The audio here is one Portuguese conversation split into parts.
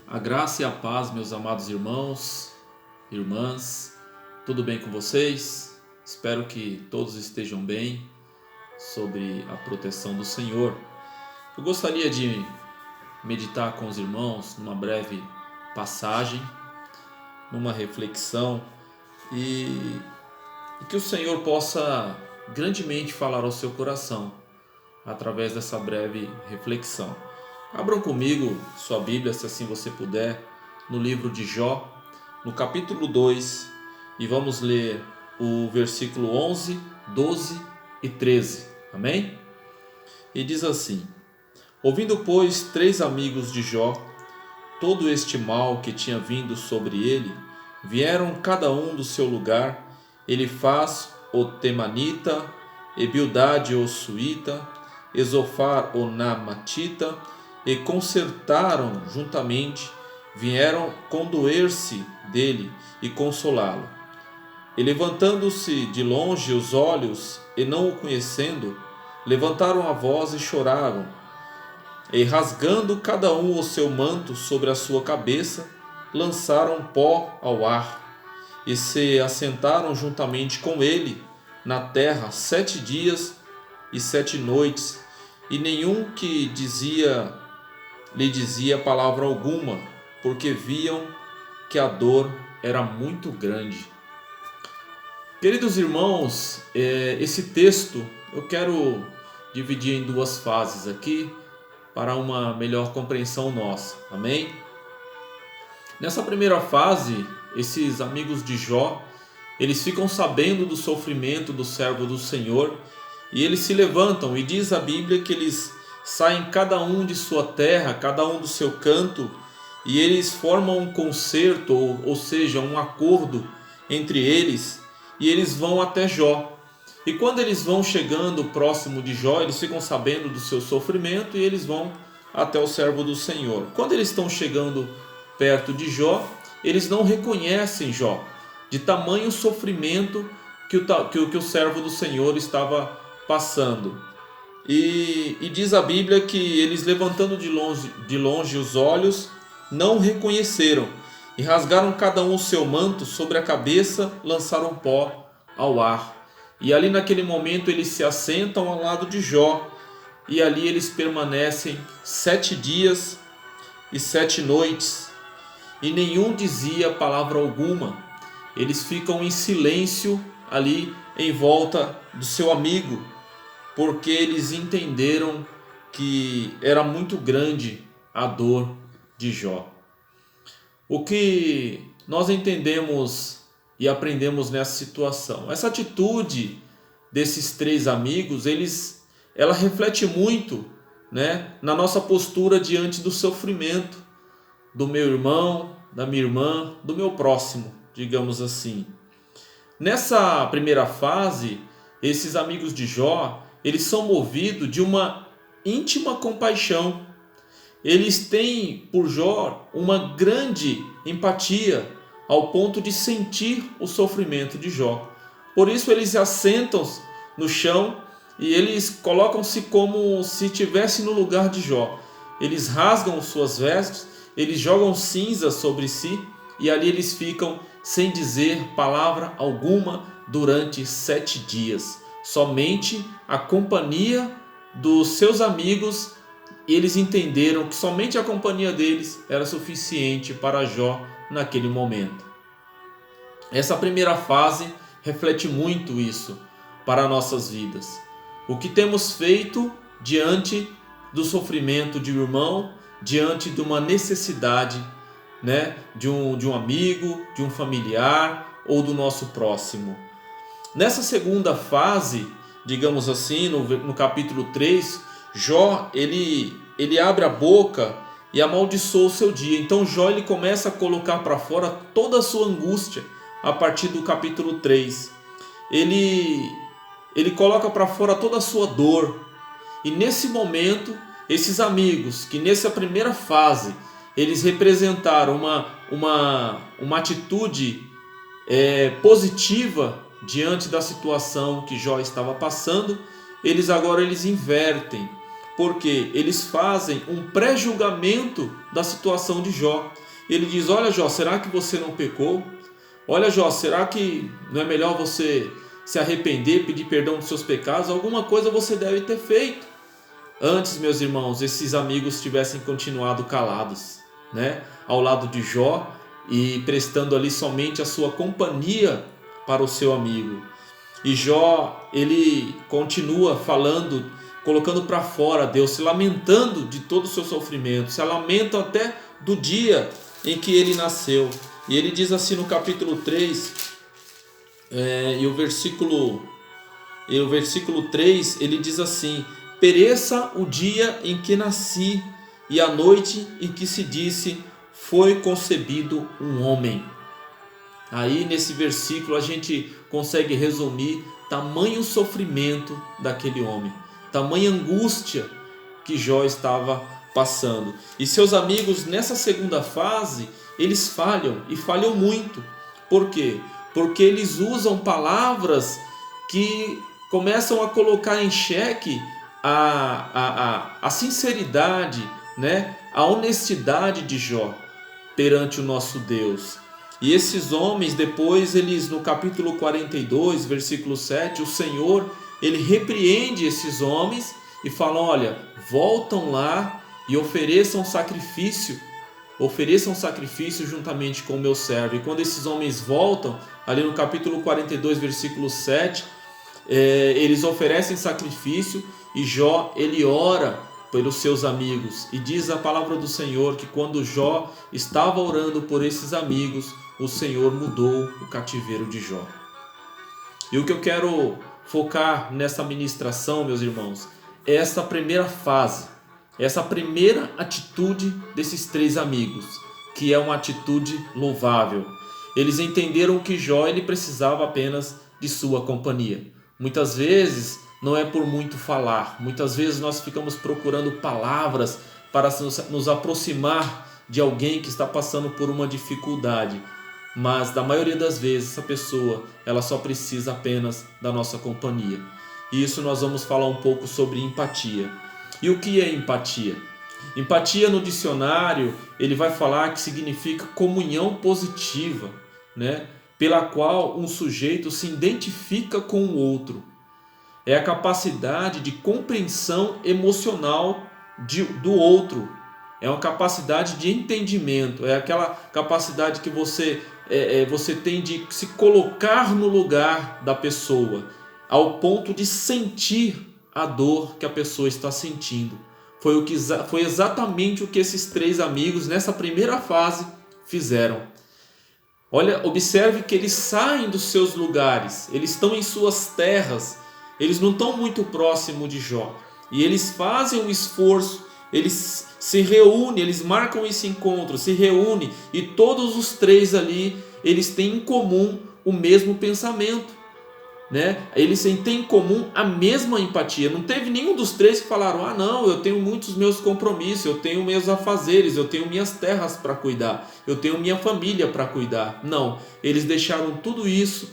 A graça e a paz, meus amados irmãos, irmãs, tudo bem com vocês? Espero que todos estejam bem, sob a proteção do Senhor. Eu gostaria de meditar com os irmãos numa breve passagem, numa reflexão e que o Senhor possa grandemente falar ao seu coração através dessa breve reflexão. Abram comigo sua Bíblia, se assim você puder, no livro de Jó, no capítulo 2, e vamos ler o versículo 11, 12 e 13. Amém? E diz assim: Ouvindo, pois, 3 amigos de Jó todo este mal que tinha vindo sobre ele, vieram cada um do seu lugar, Elifaz o Temanita, Bildade o Suíta, Esofar o Naamatita, e concertaram juntamente, vieram condoer-se dele e consolá-lo. E levantando-se de longe os olhos, e não o conhecendo, levantaram a voz e choraram, e rasgando cada um o seu manto sobre a sua cabeça, lançaram pó ao ar, e se assentaram juntamente com ele na terra 7 dias e 7 noites, e nenhum lhe dizia palavra alguma, porque viam que a dor era muito grande. Queridos irmãos, esse texto eu quero dividir em 2 fases aqui, para uma melhor compreensão nossa. Amém? Nessa primeira fase, esses amigos de Jó, eles ficam sabendo do sofrimento do servo do Senhor e eles se levantam, e diz a Bíblia que eles saem cada um de sua terra, cada um do seu canto, e eles formam um concerto, ou seja, um acordo entre eles, e eles vão até Jó. E quando eles vão chegando próximo de Jó, eles ficam sabendo do seu sofrimento e eles vão até o servo do Senhor. Quando eles estão chegando perto de Jó, eles não reconhecem Jó, de tamanho sofrimento que o servo do Senhor estava passando. E diz a Bíblia que eles, levantando de longe os olhos, não o reconheceram, e rasgaram cada um o seu manto sobre a cabeça, lançaram pó ao ar. E ali naquele momento eles se assentam ao lado de Jó, e ali eles permanecem 7 dias e 7 noites, e nenhum dizia palavra alguma. Eles ficam em silêncio ali em volta do seu amigo, porque eles entenderam que era muito grande a dor de Jó. O que nós entendemos e aprendemos nessa situação? Essa atitude desses 3 amigos, ela reflete muito, na nossa postura diante do sofrimento do meu irmão, da minha irmã, do meu próximo, digamos assim. Nessa primeira fase, esses amigos de Jó, eles são movidos de uma íntima compaixão. Eles têm por Jó uma grande empatia, ao ponto de sentir o sofrimento de Jó. Por isso eles se assentam no chão e eles colocam-se como se estivessem no lugar de Jó. Eles rasgam suas vestes, eles jogam cinza sobre si, e ali eles ficam sem dizer palavra alguma durante 7 dias. Somente a companhia dos seus amigos. Eles entenderam que somente a companhia deles era suficiente para Jó naquele momento. Essa primeira fase reflete muito isso para nossas vidas. O que temos feito diante do sofrimento de um irmão, diante de uma necessidade, de um amigo, de um familiar ou do nosso próximo. Nessa segunda fase, digamos assim, no capítulo 3, Jó, ele abre a boca e amaldiçoa o seu dia. Então Jó, ele começa a colocar para fora toda a sua angústia a partir do capítulo 3. Ele coloca para fora toda a sua dor. E nesse momento, esses amigos, que nessa primeira fase, eles representaram uma atitude positiva diante da situação que Jó estava passando, eles agora invertem. porque eles fazem um pré-julgamento da situação de Jó. Ele diz: olha, Jó, será que você não pecou? Olha, Jó, será que não é melhor você se arrepender, pedir perdão dos seus pecados? Alguma coisa você deve ter feito. Antes, meus irmãos, esses amigos tivessem continuado calados, né, ao lado de Jó e prestando ali somente a sua companhia para o seu amigo. E Jó, ele continua falando, colocando para fora Deus, se lamentando de todo o seu sofrimento, se lamenta até do dia em que ele nasceu. E ele diz assim no capítulo 3, e o versículo 3, ele diz assim: pereça o dia em que nasci, e a noite em que se disse, foi concebido um homem. Aí nesse versículo a gente consegue resumir tamanho sofrimento daquele homem, tamanha angústia que Jó estava passando. E seus amigos nessa segunda fase, eles falham, e falham muito. Por quê? Porque eles usam palavras que começam a colocar em xeque a sinceridade, né? A honestidade de Jó perante o nosso Deus. E esses homens, depois, eles no capítulo 42, versículo 7, o Senhor, ele repreende esses homens e fala: olha, voltam lá e ofereçam sacrifício juntamente com o meu servo. E quando esses homens voltam, ali no capítulo 42, versículo 7, eles oferecem sacrifício e Jó, ele ora pelos seus amigos. E diz a palavra do Senhor que quando Jó estava orando por esses amigos, o Senhor mudou o cativeiro de Jó. E o que eu quero focar nessa ministração, meus irmãos, é essa primeira fase, essa primeira atitude desses três amigos, que é uma atitude louvável. Eles entenderam que Jó, ele precisava apenas de sua companhia. Muitas vezes não é por muito falar, muitas vezes nós ficamos procurando palavras para nos aproximar de alguém que está passando por uma dificuldade, mas da maioria das vezes essa pessoa, ela só precisa apenas da nossa companhia. E isso nós vamos falar um pouco sobre empatia. E o que é empatia? Empatia no dicionário, ele vai falar que significa comunhão positiva, né? Pela qual um sujeito se identifica com o outro. É a capacidade de compreensão emocional do outro. É uma capacidade de entendimento. É aquela capacidade que você tem de se colocar no lugar da pessoa, ao ponto de sentir a dor que a pessoa está sentindo. Foi exatamente o que esses três amigos nessa primeira fase fizeram. Olha, observe que eles saem dos seus lugares, eles estão em suas terras, eles não estão muito próximos de Jó. E eles fazem um esforço, eles se reúnem, eles marcam esse encontro, se reúnem, e todos os três ali, eles têm em comum o mesmo pensamento, né? Eles têm em comum a mesma empatia. Não teve nenhum dos três que falaram: ah não, eu tenho muitos meus compromissos, eu tenho meus afazeres, eu tenho minhas terras para cuidar, eu tenho minha família para cuidar. Não, eles deixaram tudo isso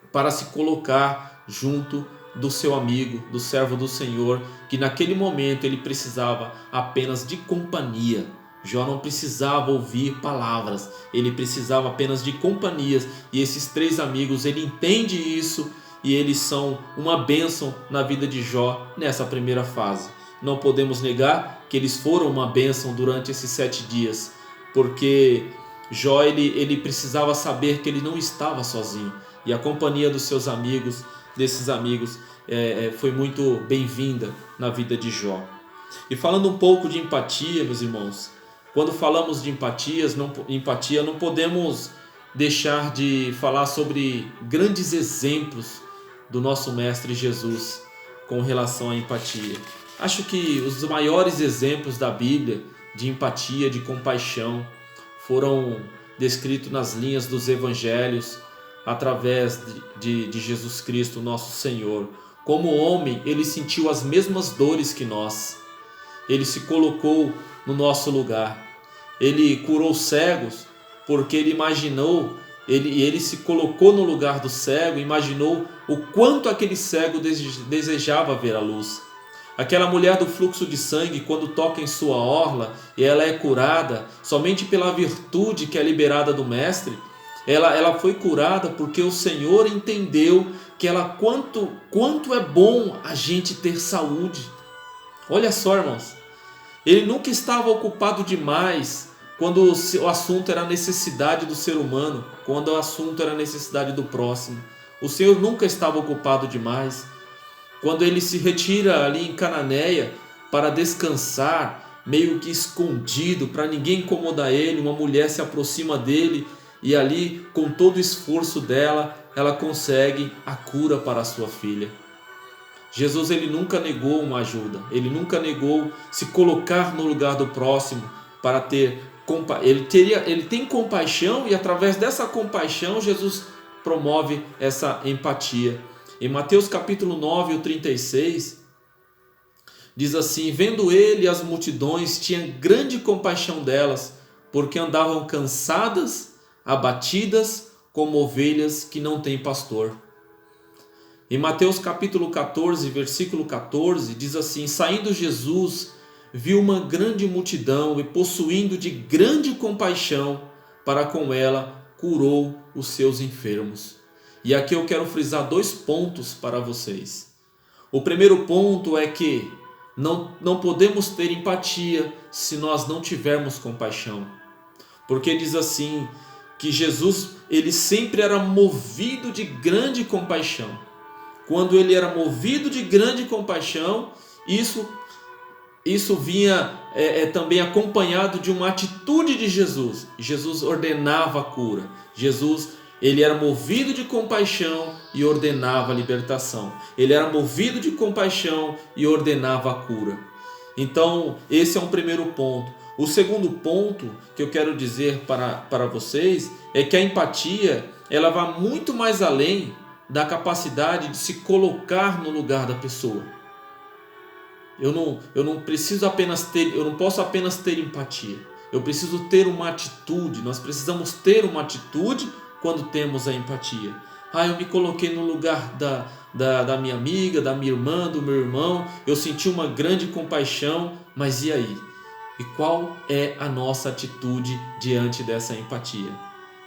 para se colocar junto do seu amigo, do servo do Senhor, que naquele momento ele precisava apenas de companhia. Jó não precisava ouvir palavras, ele precisava apenas de companhias. E esses três amigos, ele entende isso e eles são uma bênção na vida de Jó nessa primeira fase. Não podemos negar que eles foram uma bênção durante esses 7 dias, porque Jó ele precisava saber que ele não estava sozinho. E a companhia dos seus amigos, desses amigos, foi muito bem-vinda na vida de Jó. E falando um pouco de empatia, meus irmãos, quando falamos de empatia, não podemos deixar de falar sobre grandes exemplos do nosso Mestre Jesus com relação à empatia. Acho que os maiores exemplos da Bíblia de empatia, de compaixão, foram descritos nas linhas dos Evangelhos, através de Jesus Cristo, nosso Senhor. Como homem, ele sentiu as mesmas dores que nós. Ele se colocou no nosso lugar. Ele curou cegos porque ele imaginou, ele se colocou no lugar do cego, imaginou o quanto aquele cego desejava ver a luz. Aquela mulher do fluxo de sangue, quando toca em sua orla e ela é curada, somente pela virtude que é liberada do Mestre, ela foi curada porque o Senhor entendeu que quanto é bom a gente ter saúde. Olha só, irmãos, ele nunca estava ocupado demais quando o assunto era a necessidade do ser humano, quando o assunto era a necessidade do próximo. O Senhor nunca estava ocupado demais. Quando ele se retira ali em Cananéia para descansar, meio que escondido, para ninguém incomodar ele, uma mulher se aproxima dele e ali, com todo o esforço dela, ela consegue a cura para a sua filha. Jesus, ele nunca negou uma ajuda, ele nunca negou se colocar no lugar do próximo para ter ele tem compaixão, e através dessa compaixão Jesus promove essa empatia. Em Mateus capítulo 9, o 36, diz assim: vendo ele as multidões, tinha grande compaixão delas, porque andavam cansadas, abatidas, como ovelhas que não têm pastor. Em Mateus capítulo 14, versículo 14, diz assim: saindo Jesus, viu uma grande multidão e, possuindo de grande compaixão para com ela, curou os seus enfermos. E aqui eu quero frisar 2 pontos para vocês. O primeiro ponto é que não podemos ter empatia se nós não tivermos compaixão. Porque diz assim, que Jesus, ele sempre era movido de grande compaixão. Quando ele era movido de grande compaixão, isso vinha também acompanhado de uma atitude de Jesus. Jesus ordenava a cura. Jesus, ele era movido de compaixão e ordenava a libertação. Ele era movido de compaixão e ordenava a cura. Então, esse é um primeiro ponto. O segundo ponto que eu quero dizer para vocês é que a empatia, ela vai muito mais além da capacidade de se colocar no lugar da pessoa. Eu não preciso apenas ter, eu não posso apenas ter empatia. Eu preciso ter uma atitude. Nós precisamos ter uma atitude quando temos a empatia. Eu me coloquei no lugar da minha amiga, da minha irmã, do meu irmão. Eu senti uma grande compaixão, mas e aí? E qual é a nossa atitude diante dessa empatia?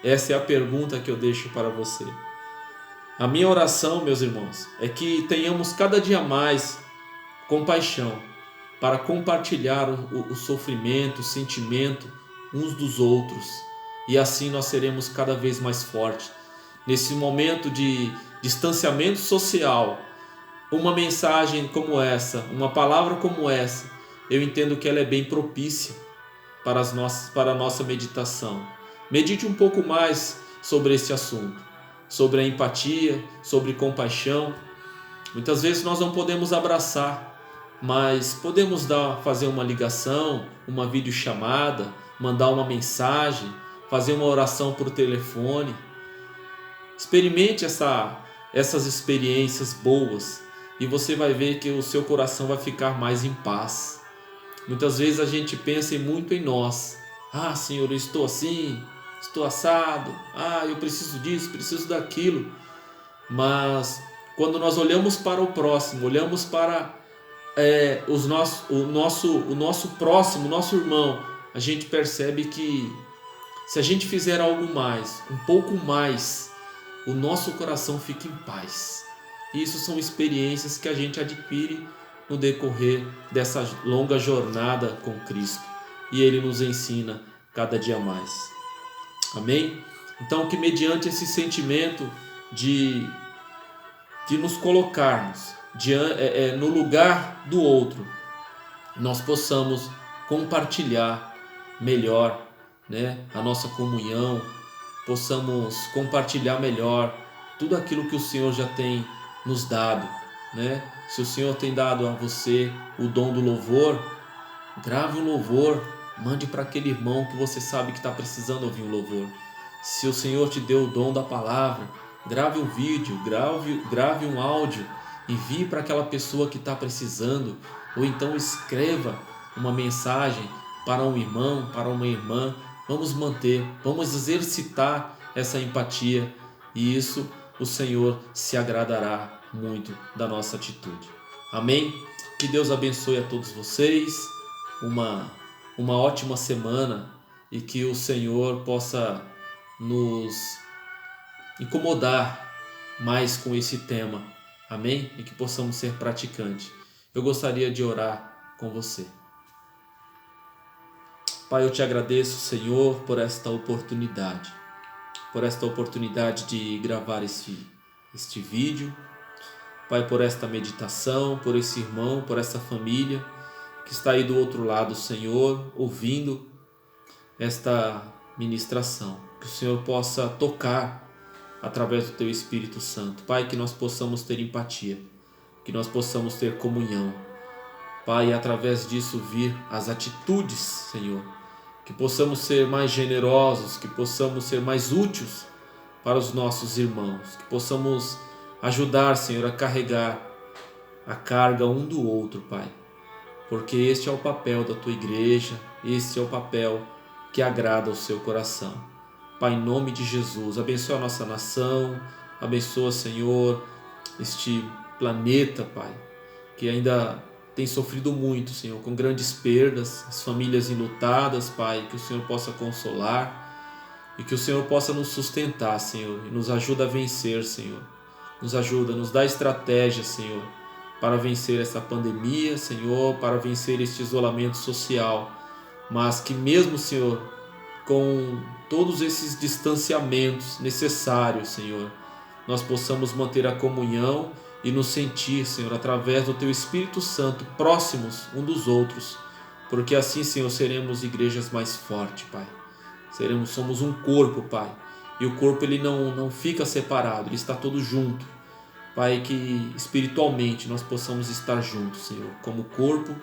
Essa é a pergunta que eu deixo para você. A minha oração, meus irmãos, é que tenhamos cada dia mais compaixão para compartilhar o sofrimento, o sentimento uns dos outros, e assim nós seremos cada vez mais fortes. Nesse momento de distanciamento social, uma mensagem como essa, uma palavra como essa, eu entendo que ela é bem propícia para a nossa meditação. Medite um pouco mais sobre esse assunto, sobre a empatia, sobre compaixão. Muitas vezes nós não podemos abraçar, mas podemos fazer uma ligação, uma videochamada, mandar uma mensagem, fazer uma oração por telefone. Experimente essas experiências boas e você vai ver que o seu coração vai ficar mais em paz. Muitas vezes a gente pensa muito em nós. Senhor, eu estou assim, estou assado. Eu preciso disso, preciso daquilo. Mas quando nós olhamos para o próximo, olhamos para o nosso próximo, o nosso irmão, a gente percebe que se a gente fizer algo mais, um pouco mais, o nosso coração fica em paz. Isso são experiências que a gente adquire no decorrer dessa longa jornada com Cristo, e Ele nos ensina cada dia mais. Amém? Então, que mediante esse sentimento de nos colocarmos no lugar do outro, nós possamos compartilhar melhor, a nossa comunhão, possamos compartilhar melhor tudo aquilo que o Senhor já tem nos dado. Se o Senhor tem dado a você o dom do louvor, grave um louvor, mande para aquele irmão que você sabe que está precisando ouvir um louvor. Se o Senhor te deu o dom da palavra, grave um vídeo, grave um áudio, envie para aquela pessoa que está precisando, ou então escreva uma mensagem para um irmão, para uma irmã. Vamos exercitar essa empatia, e isso o Senhor se agradará muito da nossa atitude. Amém? Que Deus abençoe a todos vocês, uma ótima semana e que o Senhor possa nos incomodar mais com esse tema. Amém? E que possamos ser praticantes. Eu gostaria de orar com você. Pai, eu te agradeço, Senhor, por esta oportunidade de gravar este vídeo. Pai, por esta meditação, por esse irmão, por essa família que está aí do outro lado, Senhor, ouvindo esta ministração. Que o Senhor possa tocar através do Teu Espírito Santo. Pai, que nós possamos ter empatia, que nós possamos ter comunhão. Pai, e através disso vir as atitudes, Senhor, que possamos ser mais generosos, que possamos ser mais úteis para os nossos irmãos, que possamos ajudar, Senhor, a carregar a carga um do outro, Pai, porque este é o papel da Tua igreja, este é o papel que agrada ao Seu coração. Pai, em nome de Jesus, abençoa a nossa nação, abençoa, Senhor, este planeta, Pai, que ainda tem sofrido muito, Senhor, com grandes perdas, as famílias enlutadas, Pai, que o Senhor possa consolar e que o Senhor possa nos sustentar, Senhor, e nos ajuda a vencer, Senhor. Nos ajuda, nos dá estratégia, Senhor, para vencer essa pandemia, Senhor, para vencer este isolamento social, mas que mesmo, Senhor, com todos esses distanciamentos necessários, Senhor, nós possamos manter a comunhão e nos sentir, Senhor, através do Teu Espírito Santo, próximos um dos outros, porque assim, Senhor, seremos igrejas mais fortes, Pai. Somos um corpo, Pai, e o corpo ele não fica separado, ele está todo junto. Pai, que espiritualmente nós possamos estar juntos, Senhor, como corpo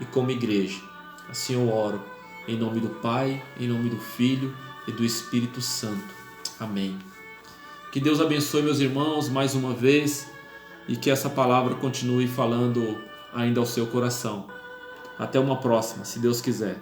e como igreja. Assim eu oro, em nome do Pai, em nome do Filho e do Espírito Santo. Amém. Que Deus abençoe meus irmãos mais uma vez e que essa palavra continue falando ainda ao seu coração. Até uma próxima, se Deus quiser.